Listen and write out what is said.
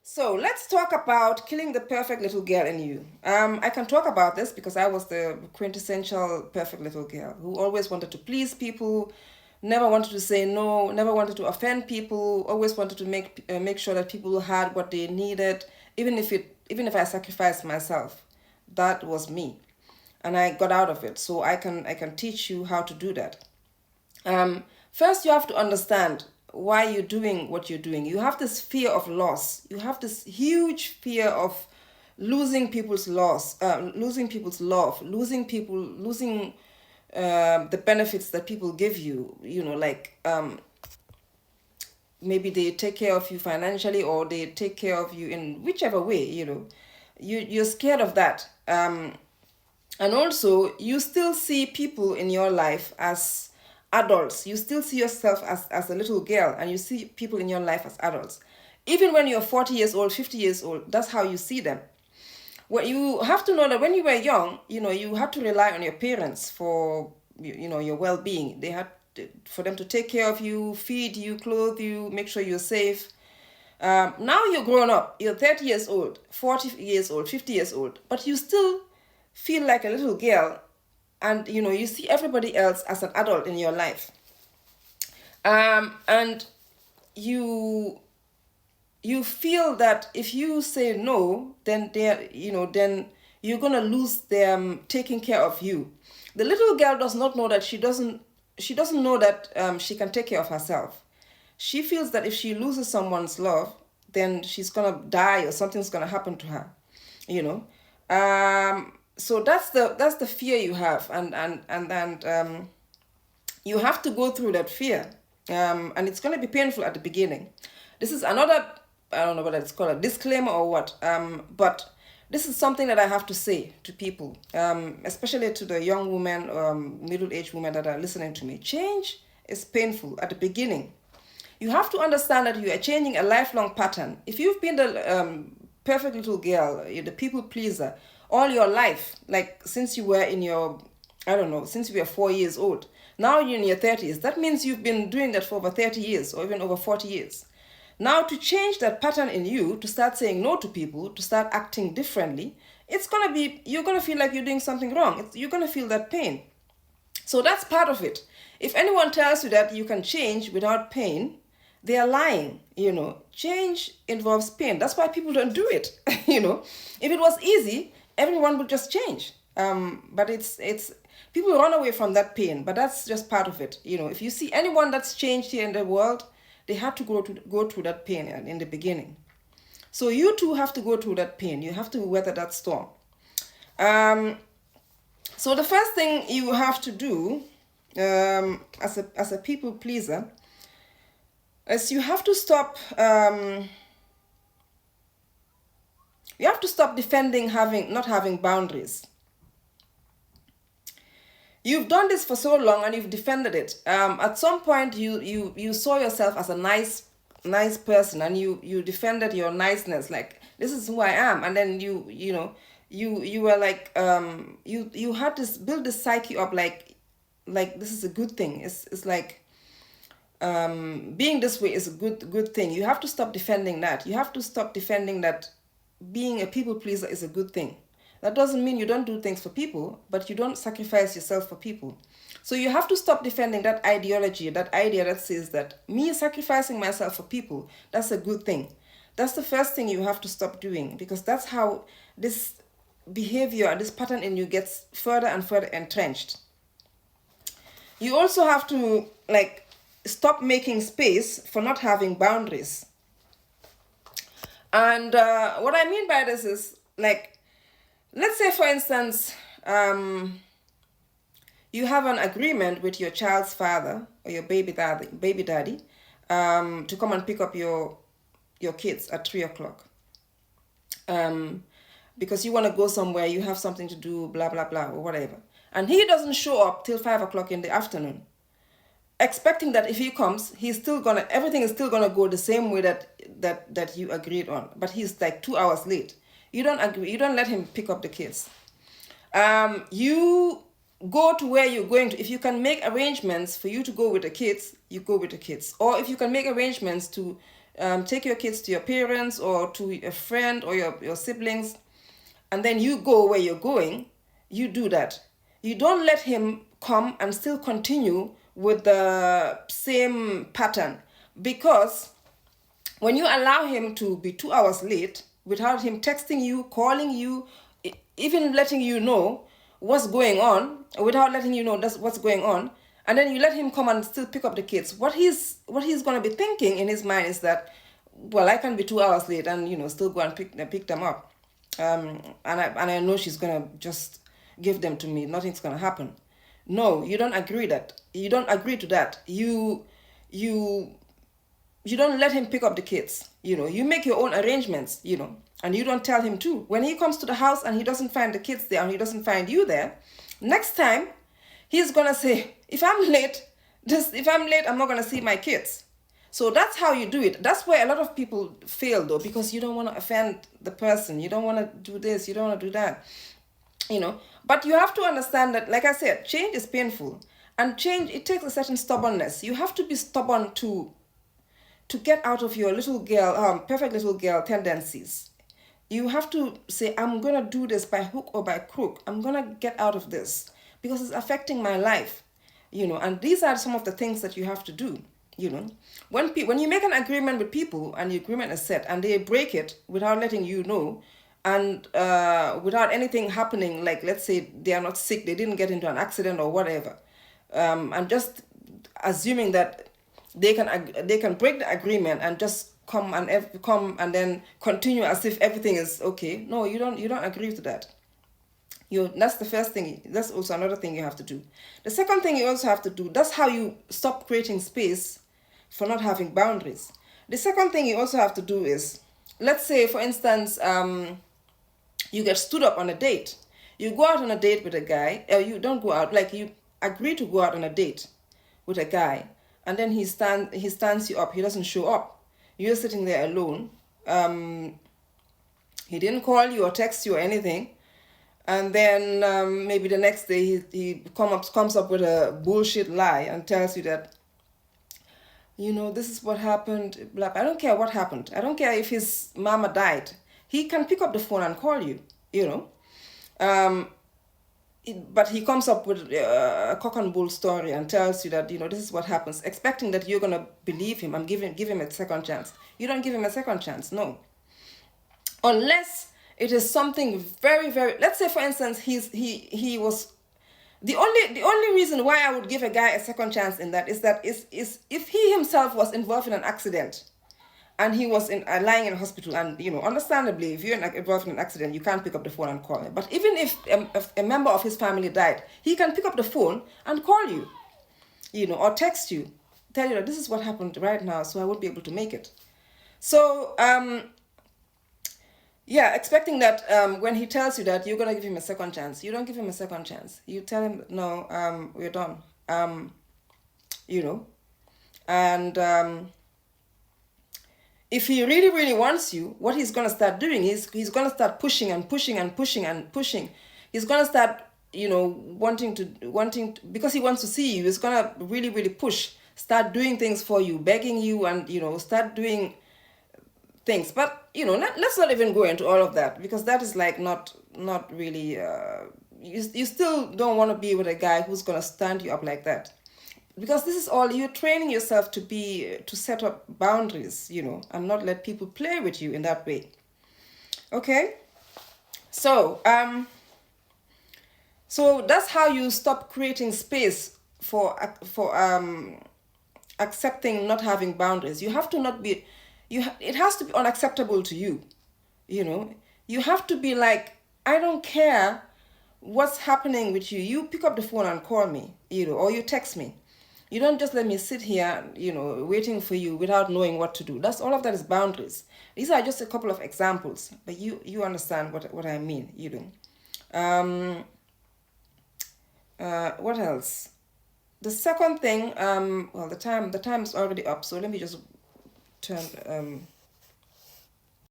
So let's talk about killing the perfect little girl in you. I can talk about this because I was the quintessential perfect little girl who always wanted to please people, never wanted to say no, never wanted to offend people, always wanted to make sure that people had what they needed, even if I sacrificed myself. That was me, and I got out of it. So I can teach you how to do that. First, you have to understand why you're doing what you're doing. You have this fear of loss. You have this huge fear of losing people's loss, losing people's love, losing the benefits that people give you. Like maybe they take care of you financially or they take care of you in whichever way. You're scared of that. And also, you still see people in your life as adults. You still see yourself as a little girl, and you see people in your life as adults. Even when you're 40 years old, 50 years old, that's how you see them. Well, you have to know that when you were young, you had to rely on your parents for your well-being. They had for them to take care of you, feed you, clothe you, make sure you're safe. Now you're grown up. You're 30 years old, 40 years old, 50 years old, but you still feel like a little girl, and you see everybody else as an adult in your life. And you feel that if you say no, then then you're gonna lose them taking care of you. The little girl does not know that she doesn't know that she can take care of herself. She feels that if she loses someone's love, then she's gonna die or something's gonna happen to her. You know, so that's the fear you have, and you have to go through that fear, and it's gonna be painful at the beginning. This is another, I don't know whether it's called a disclaimer or what, but this is something that I have to say to people, especially to the young women, middle-aged women that are listening to me. Change is painful at the beginning. You have to understand that you are changing a lifelong pattern. If you've been the perfect little girl, you're the people pleaser all your life, like since you were in your, I don't know, since you were 4 years old, now you're in your 30s. That means you've been doing that for over 30 years or even over 40 years. Now, to change that pattern in you, to start saying no to people, to start acting differently, you're gonna feel like you're doing something wrong. You're gonna feel that pain. So that's part of it. If anyone tells you that you can change without pain, they are lying. Change involves pain. That's why people don't do it. If it was easy, everyone would just change. But it's people run away from that pain. But that's just part of it. If you see anyone that's changed here in the world, they had to go through that pain in the beginning. So you too have to go through that pain. You have to weather that storm. So the first thing you have to do, as a people pleaser, is you have to stop. You have to stop defending not having boundaries. You've done this for so long and you've defended it. At some point, you saw yourself as a nice person, and you defended your niceness. Like, this is who I am, and then you were like, you had this build this psyche up, like this is a good thing. It's like, being this way is a good thing. You have to stop defending that. You have to stop defending that being a people pleaser is a good thing. That doesn't mean you don't do things for people, but you don't sacrifice yourself for people. So you have to stop defending that ideology, that idea that says that me sacrificing myself for people, that's a good thing. That's the first thing you have to stop doing, because that's how this behavior, this pattern in you gets further and further entrenched. You also have to stop making space for not having boundaries. And what I mean by this is, let's say, for instance, you have an agreement with your child's father or your baby daddy, to come and pick up your kids at 3 o'clock. Because you want to go somewhere, you have something to do, blah blah blah, or whatever, and he doesn't show up till 5 o'clock in the afternoon, expecting that if he comes, everything is still gonna go the same way that you agreed on. But he's like 2 hours late. You don't agree. You don't let him pick up the kids. You go to where you're going to. If you can make arrangements for you to go with the kids, you go with the kids. Or if you can make arrangements to take your kids to your parents or to a friend or your siblings, and then you go where you're going, you do that. You don't let him come and still continue with the same pattern, because when you allow him to be 2 hours late without him texting you, calling you, even letting you know what's going on, without letting you know that's what's going on, and then you let him come and still pick up the kids, what he's going to be thinking in his mind is that, well, I can be 2 hours late and still go and pick them up, and I know she's going to just give them to me. Nothing's going to happen. No, you don't agree to that. You don't let him pick up the kids. You make your own arrangements, and you don't tell him to. When he comes to the house and he doesn't find the kids there and he doesn't find you there, next time he's gonna say, if I'm late, I'm not gonna see my kids. So that's how you do it. That's where a lot of people fail, though, because you don't want to offend the person. You don't want to do this. You don't want to do that. But you have to understand that, like I said, change is painful, and change, it takes a certain stubbornness. You have to be stubborn to get out of your little girl, perfect little girl tendencies. You have to say, I'm gonna do this by hook or by crook. I'm gonna get out of this because it's affecting my life. And these are some of the things that you have to do. When you make an agreement with people and the agreement is set and they break it without letting you know, and without anything happening, like let's say they are not sick, they didn't get into an accident or whatever, and just assuming that they can break the agreement and just come and then continue as if everything is okay. No, you don't agree to that. That's the first thing. That's also another thing you have to do. The second thing you also have to do, that's how you stop creating space for not having boundaries. The second thing you also have to do is, let's say for instance, you get stood up on a date. You go out on a date with a guy, or you don't go out, like you agree to go out on a date with a guy, and then he stands you up, he doesn't show up. You're sitting there alone. He didn't call you or text you or anything. And then maybe the next day he comes up with a bullshit lie and tells you that, this is what happened. Blah. I don't care what happened. I don't care if his mama died. He can pick up the phone and call you, but he comes up with a cock and bull story and tells you that, this is what happens, expecting that you're going to believe him and give him a second chance. You don't give him a second chance, no. Unless it is something very, very, let's say for instance, he was, the only reason why I would give a guy a second chance in that is if he himself was involved in an accident and he was lying in a hospital, and understandably, if you're involved in an accident, you can't pick up the phone and call him. But even if a member of his family died, he can pick up the phone and call you, or text you, tell you that this is what happened right now, so I won't be able to make it. So expecting that when he tells you that you're gonna give him a second chance, you don't give him a second chance. You tell him, no, we're done. And if he really, really wants you, what he's gonna start doing is he's gonna start pushing and pushing and pushing and pushing. He's gonna start, wanting to, because he wants to see you. He's gonna really, really push, start doing things for you, begging you, and start doing things. But let's not even go into all of that, because that is like not really. You still don't want to be with a guy who's gonna stand you up like that. Because this is all, you're training yourself to set up boundaries, and not let people play with you in that way. Okay? So, so that's how you stop creating space for accepting not having boundaries. You have to not be, it has to be unacceptable to you. You have to be like, I don't care what's happening with you. You pick up the phone and call me, or you text me. You don't just let me sit here, waiting for you without knowing what to do. That's all of that is boundaries. These are just a couple of examples, but you understand what I mean. What else? The second thing, well, the time is already up, so let me just turn